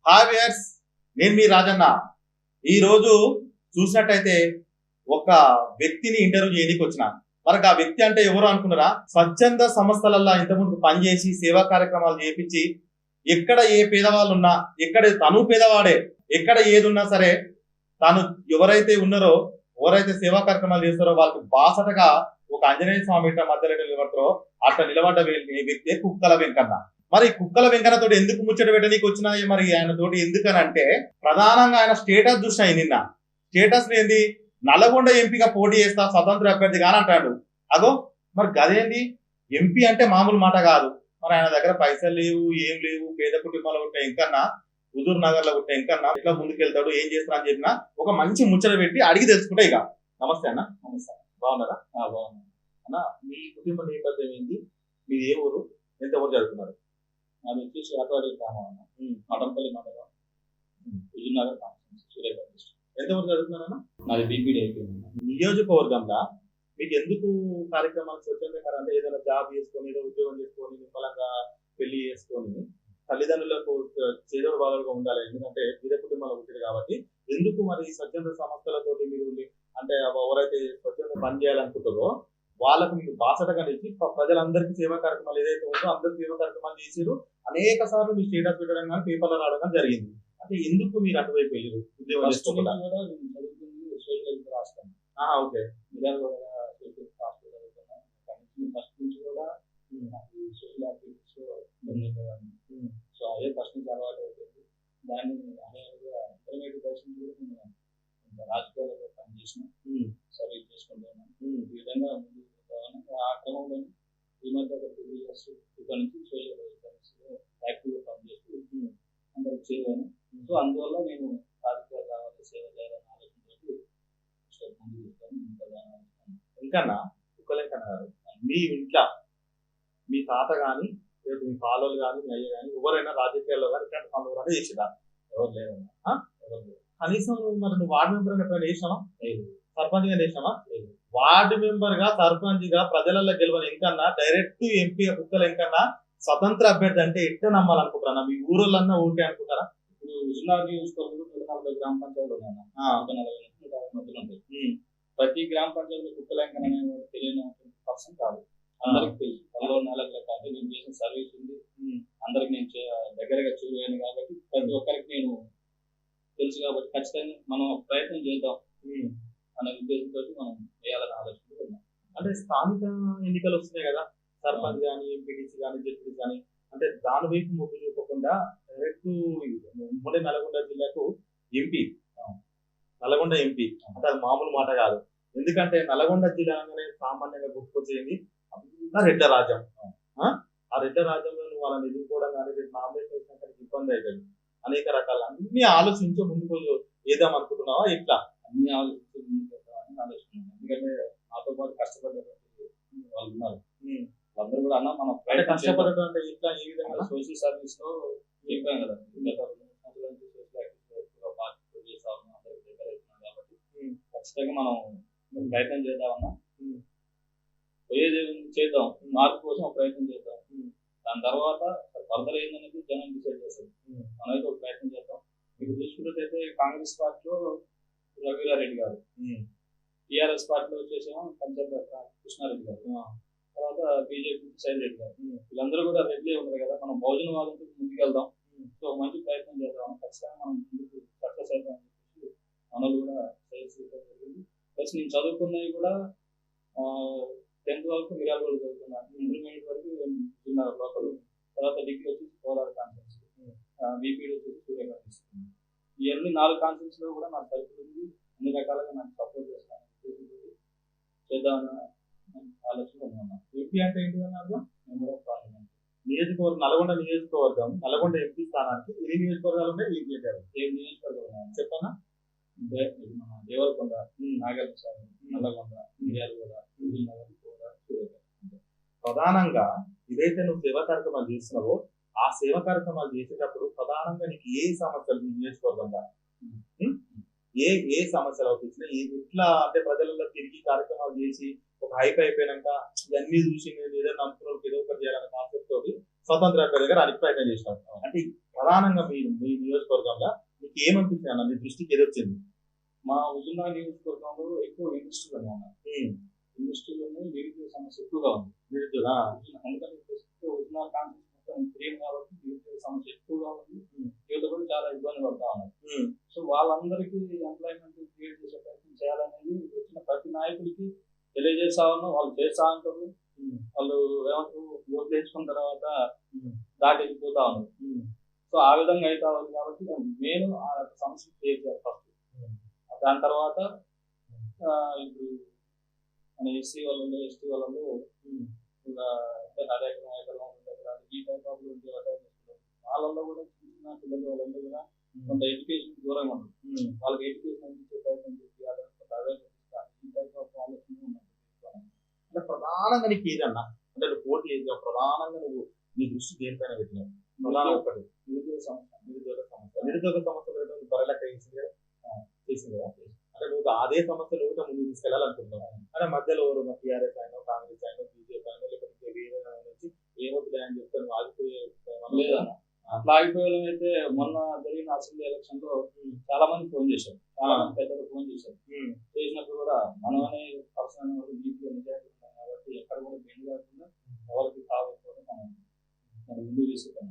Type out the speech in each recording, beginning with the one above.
Hi viewers, నేను మీ రాజన్న. ఈ రోజు చూసినట్టయితే ఒక వ్యక్తిని ఇంటర్వ్యూ చేయడానికి వచ్చిన. మరి ఆ వ్యక్తి అంటే ఎవరు అనుకున్నారా? స్వచ్ఛంద సంస్థలల్లో ఇంతకుముందు పనిచేసి సేవా కార్యక్రమాలు చేపించి ఎక్కడ ఏ పేదవాళ్ళు ఉన్నా, ఎక్కడ తను పేదవాడే, ఎక్కడ ఏది ఉన్నా సరే తాను ఎవరైతే ఉన్నారో, ఎవరైతే సేవా కార్యక్రమాలు చేస్తారో వాళ్ళకి బాసటగా ఒక ఆంజనేయ స్వామి మధ్యలో నిలబడతారో అట్లా నిలబడ్డ వ్యక్తి కుక్కల వెంకన్న. మరి కుక్కల వెంకన్న తోటి ఎందుకు ముచ్చట పెట్టడానికి వచ్చినాయి? మరి ఆయన తోటి ఎందుకనంటే ప్రధానంగా ఆయన స్టేటస్ చూసినాయి. నిన్న స్టేటస్ ఏంది, నల్గొండ ఎంపీగా పోటీ చేస్తా స్వతంత్ర అభ్యర్థి కానీ అంటాడు. అగో మరి గదేంది, ఎంపీ అంటే మామూలు మాట కాదు. మరి ఆయన దగ్గర పైసలు లేవు, ఏం లేవు, పేద కుటుంబాలు ఉంటే ఇంకన్నా, హుజూర్ నగర్ లో ఉంటే ఇంకన్నా ఇట్లా ముందుకెళ్తాడు, ఏం చేస్తారా అని చెప్పిన ఒక మంచి ముచ్చట పెట్టి అడిగి తెలుసుకుంటే. ఇక నమస్తే అన్న. నమస్తే. బాగున్నారా? బాగున్నా అన్న. మీ కుటుంబ నేపథ్యం ఏంటి? మీది ఏ ఊరు, ఎంత ఊరు చదువుతున్నారు? అది వచ్చేసి అటవాడి గ్రామం అన్న, మటంపల్లి మండలం, హుజూర్ నగర్ సూర్యాపేట డిస్ట్రిక్ట్. ఎంత ఊరు చదువుతున్నారన్న? నాది బీపీడీ అయిపోయింది. నియోజకవర్గంలో మీకు ఎందుకు కార్యక్రమాలు స్వచ్ఛందంగా అంటే ఏదైనా జాబ్ చేసుకొని, ఏదో ఉద్యోగం చేసుకొని, నిమ్మలంగా పెళ్లి చేసుకొని తల్లిదండ్రులకు చేదోడు బాధలుగా ఉండాలి, ఎందుకంటే పేద కుటుంబాలు ఉంటుంది కాబట్టి, ఎందుకు మరి స్వచ్ఛంద సంస్థలతోటి మీరు అంటే ఎవరైతే స్వచ్ఛంద పని చేయాలనుకుంటారో వాళ్ళకు మీకు బాసటగా నిలిచి ప్రజలందరికీ సేవా కార్యక్రమాలు ఏదైతే ఉందో అందరూ సేవా కార్యక్రమాలు చేసారు. అనేక సార్లు మీ స్టేటస్ పెట్టడం కానీ పేపర్లో రావడం కానీ జరిగింది. అంటే ఎందుకు మీరు అటువైపు వెళ్ళారు ఉద్యోగం చేసుకోకుండా? చదువుతుంది సోషల్ రాష్ట్రం. ఓకే. ఫస్ట్ నుంచి కూడా సోషల్ యాక్టివిటీస్ సో అదే ఫస్ట్ నుంచి అలవాటు అయిపోయింది. దాన్ని ఇంటర్మీడియట్ దర్శనం కూడా నేను రాజకీయాలలో పనిచేసిన, సర్వీస్ చేసుకుంటున్నాను. ఈ విధంగా ముందుకు పోతాను. ఆ క్రమంలో ఈ మధ్య ఒక 2 years ఇక్కడ నుంచి సోషల్ సర్వీస్ యాక్టివ్గా పనిచేస్తూ అందరికి చేరాను. సో అందువల్ల నేను రాజకీయాలు రావాలి, సేవ చేయాలని ఆలోచనతో ముందుకు తీసుకొని ఇంకా కుక్కలేకన్నా గారు, మీ ఇంట్లో మీ తాత కానీ లేదు మీ పాలోళ్ళు కానీ మీ అయ్య కానీ ఎవరైనా రాజకీయాల్లో కానీ ఇట్లాంటి పనులు కూడా చేసిరా? ఎవరు లేదన్నా. కనీసం మరి నువ్వు వార్డు మెంబర్ ఎప్పుడైనా చేసినావా? సర్పంచ్ గా చేసినావా? వార్డు మెంబర్ గా, సర్పంచ్ గా ప్రజలలో గెలవని ఇంకన్నా డైరెక్ట్ ఎంపీ కుక్కలు ఇంకన్నా స్వతంత్ర అభ్యర్థి అంటే ఎట్లా నమ్మాలనుకుంటారా? మీ ఊరోళ్ళన్నా ఊరికే అనుకుంటారా? ఇప్పుడు హుజూర్నగర్ నియోజకవర్గంలో 140 గ్రామ పంచాయతీలు ఉన్నాయి. 140 మధ్యలో ఉంటాయి. ప్రతి గ్రామ పంచాయతీలో కుక్కలేంకన అనేవాడు తెలియని పర్సన్ కాదు, అందరికి తెలుసు. పనిలో 4 అంటే నేను చేసిన సర్వీస్ ఉంది, అందరికి నేను దగ్గరగా చేరువైన కాబట్టి ప్రతి ఒక్కరికి నేను తెలుసు. కాబట్టి ఖచ్చితంగా మనం ప్రయత్నం చేద్దాం అనే ఉద్దేశంతో మనం వేయాలని ఆలోచన ఉన్నాం. అంటే స్థానిక ఎన్నికలు వస్తున్నాయి కదా, సర్పంచ్ కానీ, ఎంపీటీసీ కానీ, జెడ్పీటీసీ కానీ, అంటే దాని వైపు మొగ్గు చూపకుండా డైరెక్ట్ ఉమ్మడి నల్గొండ జిల్లాకు ఎంపీ, నల్గొండ ఎంపీ అంటే అది మామూలు మాట కాదు. ఎందుకంటే నల్గొండ జిల్లా అనగానే సామాన్యంగా గుర్తుకొచ్చేది అంతా రెడ్డ రాజ్యం. ఆ రెడ్డ రాజ్యంలో నువ్వు వాళ్ళని ఎదుర్కోవడం కానీ, రేపు నామినేషన్ వేసినాక ఇబ్బంది అవుతుంది. అనేక రకాల అన్ని ఆలోచించే ముందుకు వేద్దాం అనుకుంటున్నావా? ఇట్లా అన్ని ఆలోచించి ముందుకు వెళ్తామని ఆలోచన. ఎందుకంటే నాతో పాటు కష్టపడేటువంటి వాళ్ళు ఉన్నారు. వాళ్ళందరూ కూడా అన్న మనం కష్టపడటం అంటే ఇట్లా ఏ విధంగా సోషల్ సర్వీస్ లో చెప్పాం కదా, కాబట్టి ఖచ్చితంగా మనం ప్రయత్నం చేద్దామన్నా. పోయేది చేద్దాం, మార్పు కోసం ప్రయత్నం చేద్దాం. దాని తర్వాత ఫర్దర్ ఏందనేది జనం డిసైడ్ చేస్తారు. మనమైతే ఒక ప్రయత్నం చేద్దాం. ఇప్పుడు చూసుకున్నట్టయితే కాంగ్రెస్ పార్టీలో రఘువీరారెడ్డి గారు, టీఆర్ఎస్ పార్టీలో వచ్చేసేమో కృష్ణారెడ్డి గారు, తర్వాత బీజేపీ సైడ్ రెడ్డి గారు, వీళ్ళందరూ కూడా రెడ్లే ఉన్నారు కదా. మనం బహుజన వాదంతో ముందుకెళ్దాం. సో మంచి ప్రయత్నం చేద్దాం. ఖచ్చితంగా మనం ముందుకు సక్సెస్ అవుతాం అని చెప్పేసి మనలు కూడా జరిగింది. ప్లస్ నేను చదువుకున్నవి కూడా 10th వరకు మిర్యాలగూడ చదువుకున్నాను. ఇంటర్మీడియట్ వరకు లోకల్, తర్వాత డిగ్రీ వచ్చేసి కోలార్ కాన్ఫరెన్స్, బీపీడీ వచ్చేసి సూర్యాపేట తీసుకున్నాను. ఇవన్నీ 4 కాన్ఫరెన్స్ లో కూడా నాకు సర్కిల్ ఉంది. అన్ని రకాలుగా నాకు సపోర్ట్ చేస్తాను చేద్దామన్న ఆలోచన ఉన్నాను. ఎంపీ అంటే ఏంటిదన్న అర్థం? Member of parliament. నియోజకవర్గం నల్గొండ నియోజకవర్గం, నల్గొండ ఎంపీ స్థానానికి ఎన్ని నియోజకవర్గాలు ఉన్నాయి? ఏం చేశారు? 7 నియోజకవర్గాలు చెప్పనా? మన దేవరకొండ, నాగర్సాగర్, నల్లగొండ, మిర్యాలగూడ, హుజూర్నగర్, సూర్యాపేట. ప్రధానంగా ఇదైతే నువ్వు సేవా కార్యక్రమాలు చేస్తున్నావో ఆ సేవా కార్యక్రమాలు చేసేటప్పుడు ప్రధానంగా నీకు ఏ సమస్యలు నియోజకవర్గంగా ఏ సమస్యలు అవుతున్నాయి? ఎట్లా అంటే ప్రజలలో తిరిగి కార్యక్రమాలు చేసి ఒక హైప్ అయిపోయినాక ఇవన్నీ చూసి నేను ఏదైనా అనుకున్న ఏదో ఒకటి చేయాలనే కాన్సెప్ట్ తోటి స్వతంత్ర అభ్యర్థి దగ్గర ప్రయత్నం చేసినాం. అంటే ప్రధానంగా మీ నియోజకవర్గంలో మీకు ఏమనిపించింది అన్న, మీ దృష్టికి ఏదొచ్చింది? మా హుజూర్నగర్ నియోజకవర్గంలో ఎక్కువ ఇండస్ట్రీలు ఉన్నాయి అన్న. ఇండస్ట్రీలు ఉన్నాయి, నిరుద్యోగ సమస్య ఎక్కువగా ఉంది. నిరుద్యోగ ఎందుకంటే హుజూర్నగర్ కాన్సెప్ట్ మొత్తం గ్రీన్ కాబట్టి నిరుద్యోగ సమస్య ఎక్కువగా ఉంది. యువత కూడా చాలా ఇబ్బంది పడతా ఉన్నారు. సో వాళ్ళందరికీ ఎంప్లాయ్మెంట్ క్రియేట్ చేసే ప్రయత్నం చేయాలనేది వచ్చిన ప్రతి నాయకుడికి తెలియజేస్తా ఉన్నాం. వాళ్ళు చేస్తా ఉంటారు. వాళ్ళు ఏమంటారు, ఓట్లు వేసుకున్న తర్వాత దాటిపోతా ఉన్నారు. సో ఆ విధంగా అయితే ఉంది కాబట్టి నేను ఆ సమస్య క్రియేట్ చేయాలి ఫస్ట్. దాని తర్వాత ఇప్పుడు మన ఎస్సీ వాళ్ళు ఎస్టీ వాళ్ళు అరెకరం ఈ టైప్ ఆఫ్ వాళ్ళల్లో కూడా చిన్న పిల్లలు వాళ్ళందరూ కూడా కొంత ఎడ్యుకేషన్ దూరంగా ఉంటుంది. వాళ్ళకి ఎడ్యుకేషన్ అందించే ప్రయత్నం చేసి ఈ టైప్ ఆఫ్ ఆలోచన ఉన్నాయి. అంటే ప్రధానంగా నీకు ఏదన్నా అంటే నువ్వు పోటీ చేసిన ప్రధానంగా నువ్వు నీ దృష్టి దేనిపైన పెట్టినావు? ప్రధాన ఒకటి నిరుద్యోగ సమస్య బరలెక్క చేసింది కదా. అంటే నువ్వు అదే సమస్యలు కూడా ముందుకు తీసుకెళ్ళాలనుకుంటున్నావు. అంటే మధ్యలో టీఆర్ఎస్ అయినా కాంగ్రెస్ అయినా బీజేపీ అయినా లేకపోతే వేరే నుంచి ఏమవుతుంది అని చెప్తే నువ్వు ఆగిపోయే అట్లా ఆగిపోయేమైతే మొన్న జరిగిన అసెంబ్లీ ఎలక్షన్ లో చాలా మంది ఫోన్ చేశారు, చాలా మంది పెద్దలు ఫోన్ చేశారు. చేసినప్పుడు కూడా మనం అనే పర్సన్ నీట్గా నిజాయితీ ఉంటాం కాబట్టి ఎక్కడ కూడా బెండ్ కాకుండా ఎవరికి కావకపోతే మనం ముందుకు తీసుకుంటాం.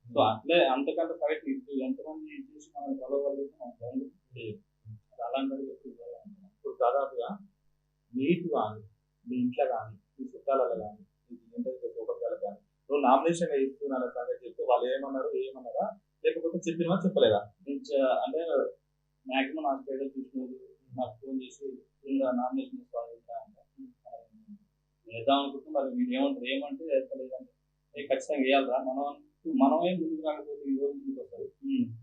సో అట్లే అంతకంటే ఫైట్ ఇప్పుడు ఎంతమంది చూసి మనం కలవగలిగితే మనం బంధు అలాంటి ఇప్పుడు దాదాపుగా నీకు కానీ మీ ఇంట్లో కానీ మీ చుట్టాలలో కానీ మీ సోపర్గాలకు కానీ నువ్వు నామినేషన్ ఇస్తున్నాను సంగతి చెప్తే వాళ్ళు ఏమన్నారా లేకపోతే చెప్పినా చెప్పలేదా? అంటే మాక్సిమం నా స్టేటస్ చూసినది నాకు ఫోన్ చేసి ఇంకా నామినేషన్ వేద్దాం అనుకుంటే మరి మీరు ఏమంటే వేస్తలేదంటే ఖచ్చితంగా వేయాలరా, మనమే ముందుకు రాకపోతే ఈ రోజు ముందుకు వస్తారు.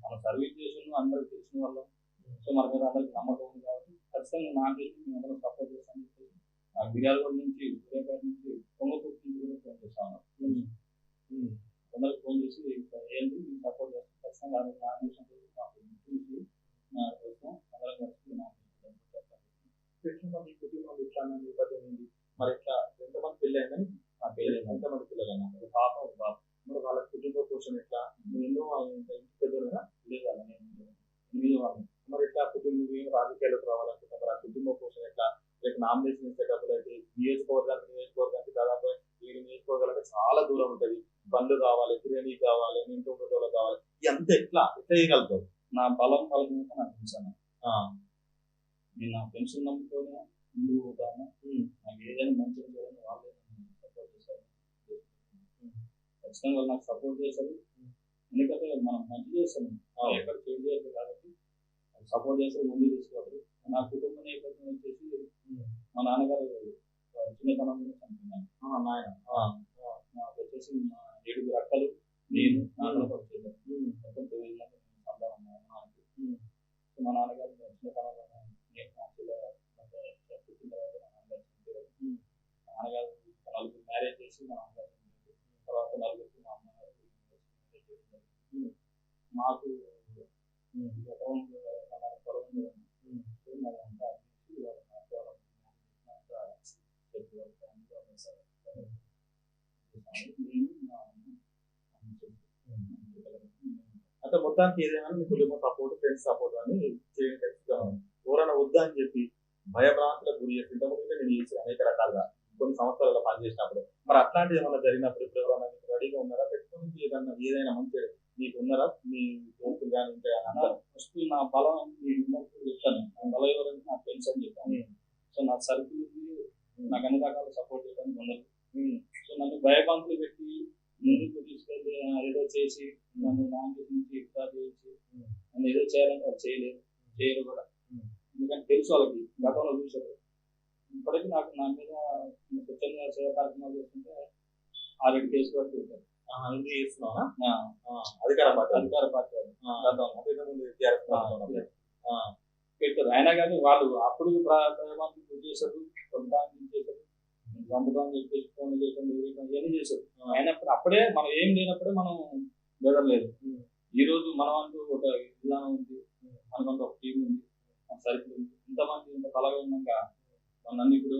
మనం సర్వీస్ చేసిన అందరికి తెలిసిన వాళ్ళం. సో మన మీద అందరికి నమ్మకం ఉంది కాబట్టి ఖచ్చితంగా నామినేషన్ మేము అందరం సపోర్ట్ చేస్తామని చెప్పేసి నాకు బిర్యాలగూడ నుంచి సూర్యాపేట నుంచి పొంగపూర్తి నుంచి కూడా ఫోన్ చేస్తా ఉన్నాం. అందరికి ఫోన్ చేసి ఏంటి మేము సపోర్ట్ చేస్తాం, ఖచ్చితంగా నామినేషన్ మాకు చూసి నా కోసం అందరం కలిసి నామినేషన్ మీ కుటుంబం ఇట్లా నేపథ్యం ఏంటి మరి ఇట్లా ఎంతమంది పెళ్ళి అయిందని నా పేరు ఎంతమంది పిల్లలు అన్నారు? పాప ఒక బాబు. మరి వాళ్ళ కుటుంబ పోషణ ఎట్లా? నువ్వు ఎన్నో ఇంటి పెద్దలుగా లేదా? నేను 8వ వాడిని. మరి ఇట్లా కుటుంబం రాజకీయాలకు రావాలనుకుంటాం. మరి ఆ కుటుంబ పోషణ ఎట్లా? రేపు నామినేషన్ ఇచ్చేటప్పుడు అయితే నియోజకవర్గానికి దాదాపు 7 నియోజకవర్గాలంటే చాలా దూరం ఉంటుంది. బండ్లు కావాలి, బిర్యానీ కావాలి, ఇంటి ఉండేటోళ్ళు కావాలి. ఎంత ఎట్లా చేయగలుగుతావు? నా బలం బలహీనత నాకు తెలుసాను. నేను నా పెన్షన్ నమ్ముకొని ముందుకు పోతాను. నాకు ఏదైనా మంచిగా చేయాలని వాళ్ళే సపోర్ట్ చేస్తారు. ఖచ్చితంగా వాళ్ళు నాకు సపోర్ట్ చేస్తారు. ఎందుకంటే మనం మంచి చేస్తాం, ఎక్కడ చేంజ్ చేయలేదు కాబట్టి సపోర్ట్ చేస్తారు, ముందుకు తీసుకుపోతారు. నా కుటుంబ నేపథ్యం వచ్చేసి మా నాన్నగారు చిన్నతనంలో చనిపోయినాను. నాకు వచ్చేసి మా 7 అక్కలు, నేను నాన్నగారు వచ్చేసారు. మొత్తం 9 మంది సంతానం మా నాన్నకి. మా నాన్నగారు చిన్నతనంలో పుట్టిన తర్వాత మా నాన్నగారు చనిపోయారు. మా నాన్నగారు 4 మ్యారేజ్ చేసి మా నాన్నగారు చనిపోయారు. తర్వాత 4 మా అమ్మగారు మాకు ఎకరం పొలం అంతా అంటే మొత్తానికి ఏదైనా మీ కుటుంబ సపోర్ట్, ఫ్రెండ్స్ సపోర్ట్ అని ఎవరైనా వద్దా అని చెప్పి భయభ్రాంతులకు గురి చేసి ఇంతకుముందు నేను చేసిన అనేక రకాలుగా కొన్ని సంవత్సరాలలో పనిచేసినప్పుడు మరి అట్లాంటిది ఏమన్నా జరిగినప్పుడు ఇప్పుడు ఎవరైనా మీకు రెడీగా ఉన్నారా? పెట్టుకుని ఏదైనా మంచి మీకు ఉన్నారా? మీ దోస్తులు కానీ ఇంకా ఫస్ట్ నా బలం చెప్తాను. నా బలం ఎవరంటే నా ఫ్రెండ్స్ అని చెప్పాను. సో నా సర్కిల్ నాకు అన్ని రకాల సపోర్ట్ చేయడానికి ఉండదు. సో నన్ను భయభ్రాంతులు పెట్టి ముందుకు తీసుకెళ్ళి ఏదో చేసి నన్ను నామినేషన్ నుంచి ఎక్స్ట్రా చేసి నన్ను ఏదో చేయాలంటే వాళ్ళు చేయరు కూడా. ఎందుకంటే తెలుసు వాళ్ళకి, గతంలో చూసారు. ఇప్పటికీ నాకు నా మీద స్వచ్ఛంగా సేవా కార్యక్రమాలు చేస్తుంటే 6 కేసులు వరకు పెట్టారు. అధికార పార్టీ పెట్టారు. అయినా కానీ వాళ్ళు అప్పుడు ప్రజాభ్రాంతులు చేశారు, కొంటాన్ని చేశారు, చంపుతాం చెప్పేసి ఫోన్ చేయడం ఇవన్నీ చేశారు. అయినప్పుడు అప్పుడే మనం ఏం లేనప్పుడే మనం బెదరలేదు. ఈ రోజు మనం అంటూ ఒక విధానం ఉంది, మనకంటూ ఒక టీం ఉంది, మన సర్కిల్ ఉంది. ఇంతమంది ఇంత కలగా ఉన్నాక మన అన్ని ఇప్పుడు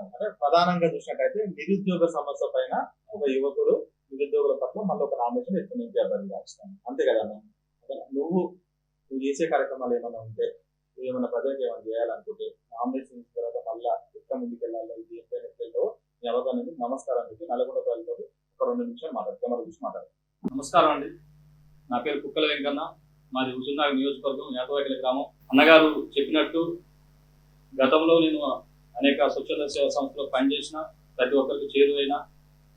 అంటే ప్రధానంగా చూసినట్టయితే నిరుద్యోగ సమస్య పైన ఒక యువకుడు నిరుద్యోగుల పట్ల మళ్ళీ ఒక నామినేషన్ ఇస్తుంది ఎంపీ అభ్యర్థిగా ఇస్తాను. అంతే కదా అన్న? నువ్వు నువ్వు చేసే కార్యక్రమాలు ఏమైనా ఉంటే, ఏమైనా ప్రజలకు ఏమైనా చేయాలనుకుంటే నామినేషన్ ఇచ్చిన తర్వాత మళ్ళీ ఎక్కడ ముందుకు వెళ్ళాలి, ఇది ఎంపీలో మీ అవగాహన. నమస్కారం చెప్పి నల్గొండ ప్రజలతో ఒక 2 నిమిషాలు కెమెరా చూసి మాట్లాడు. నమస్కారం అండి. నా పేరు కుక్కల వెంకన్న, మాది హుజూర్నగర్ నియోజకవర్గం యాదవాకిల గ్రామం. అన్నగారు చెప్పినట్టు గతంలో నేను అనేక స్వచ్ఛంద సేవా సంస్థలో పనిచేసిన, ప్రతి ఒక్కరికి చేరువైన,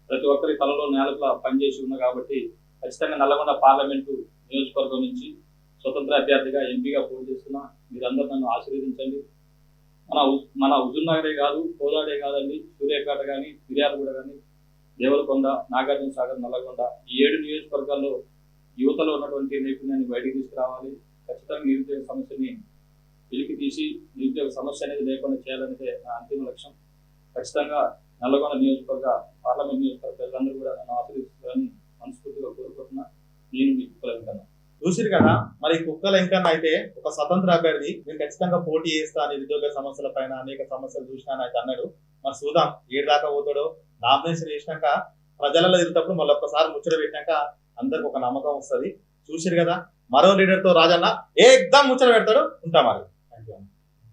ప్రతి ఒక్కరి కళలో నేలకులా పనిచేసి ఉన్నా కాబట్టి ఖచ్చితంగా నల్లగొండ పార్లమెంటు నియోజకవర్గం నుంచి స్వతంత్ర అభ్యర్థిగా ఎంపీగా పోటీ చేస్తున్నా. మీరందరూ నన్ను ఆశీర్వదించండి. మన హుజూర్నగరే కాదు, కోదాడే కాదండి, సూర్యాపేట కానీ, ఫిర్యాదుగూడ కానీ, దేవరకొండ, నాగార్జున సాగర్, నల్లగొండ ఈ 7 నియోజకవర్గాల్లో యువతలో ఉన్నటువంటి నైపుణ్యాన్ని బయటికి తీసుకురావాలి. ఖచ్చితంగా నిరుద్యోగ సమస్యని వెలికి తీసి నిరుద్యోగ సమస్య అనేది లేకుండా చేయాలనేదే నా అంతిమ లక్ష్యం. ఖచ్చితంగా నల్లగొండ నియోజకవర్గ పార్లమెంట్ నియోజకవర్గ ప్రజలందరూ కూడా నన్ను ఆశీర్వదిస్తారని మనస్ఫూర్తిగా కోరుకుంటున్నా. నేను మీ కుక్కల వెంకన్న. చూసిరు కదా, మరి కుక్కల వెంకన్న అయితే ఒక స్వతంత్ర అభ్యర్థి, నేను ఖచ్చితంగా పోటీ చేస్తా, నిరుద్యోగ సమస్యల పైన అనేక సమస్యలు చూసినా అయితే అన్నాడు. మరి చూద్దాం ఏడు దాకా పోతాడో. నామినేషన్ చేసినాక ప్రజలలో తిరుగుతప్పుడు మళ్ళీ ఒక్కసారి ముచ్చట పెట్టినాక అందరికి ఒక నమ్మకం వస్తుంది. చూసిరు కదా, మరో లీడర్ తో రాజన్న ఏకదం ముచ్చట పెడతాడు. ఉంటా మరి.